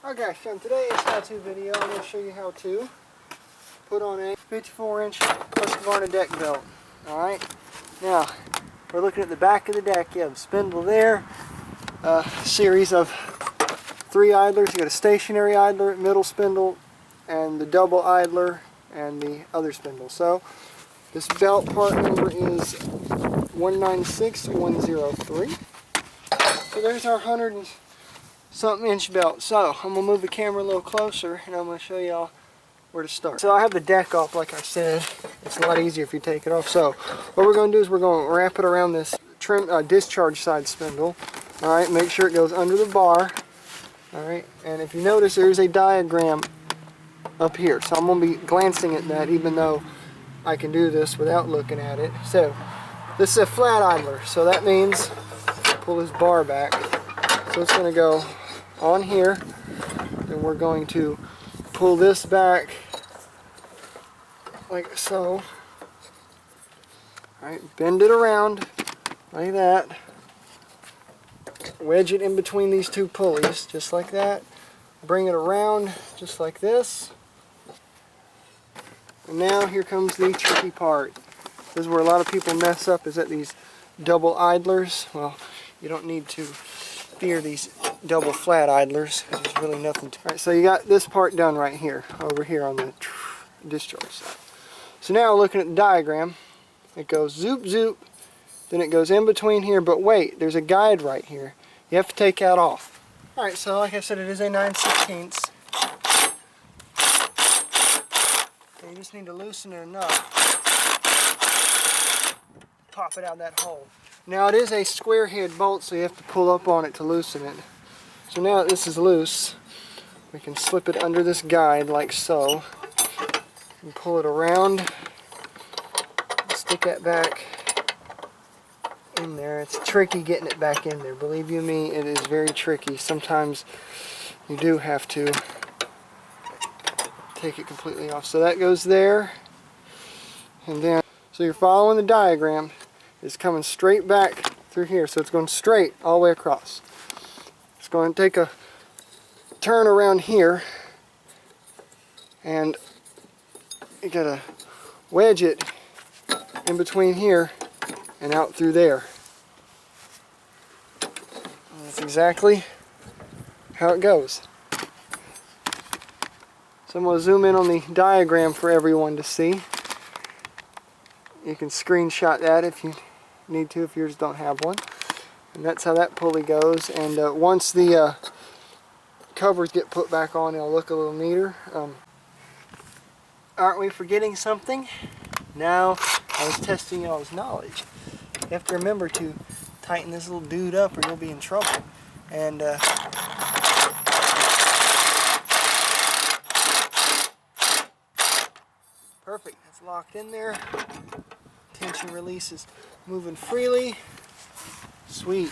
Okay, so in today's how-to video, I'm going to show you how to put on a 54-inch Husqvarna deck belt. Alright, now we're looking at the back of the deck. You have a spindle there, a series of 3 idlers. You got a stationary idler, middle spindle, and the double idler, and the other spindle. So this belt part number is 196103. So there's our 100-something inch belt. So I'm going to move the camera a little closer and I'm going to show y'all where to start. So I have the deck off, like I said. It's a lot easier if you take it off. So what we're going to do is we're going to wrap it around this discharge side spindle. Alright, make sure it goes under the bar. Alright, and if you notice, there's a diagram up here. So I'm going to be glancing at that even though I can do this without looking at it. So this is a flat idler, so that means pull this bar back. So it's going to go on here, and we're going to pull this back like so. Alright, bend it around like that. Wedge it in between these 2 pulleys, just like that. Bring it around, just like this. And now here comes the tricky part. This is where a lot of people mess up, is at these double idlers. Well, you don't need to fear these double flat idlers. There's really nothing to. Alright, so you got this part done right here, over here on the discharge side. So now looking at the diagram, it goes zoop zoop, then it goes in between here, but wait, there's a guide right here. You have to take that off. Alright, so like I said, it is a 9/16. So you just need to loosen it enough. Pop it out of that hole. Now it is a square head bolt, so you have to pull up on it to loosen it. So now that this is loose, we can slip it under this guide like so, and pull it around, stick that back in there. It's tricky getting it back in there. Believe you me, it is very tricky. Sometimes you do have to take it completely off. So that goes there, and then, so you're following the diagram. It's coming straight back through here, so it's going straight all the way across. It's going to take a turn around here, and you gotta wedge it in between here and out through there. And that's exactly how it goes. So I'm going to zoom in on the diagram for everyone to see. You can screenshot that if you need to, if yours don't have one. And that's how that pulley goes. And once the covers get put back on, it'll look a little neater. Aren't we forgetting something? No, I was testing y'all's knowledge. You have to remember to tighten this little dude up or you'll be in trouble. And perfect, it's locked in there. Tension release is moving freely. Sweet.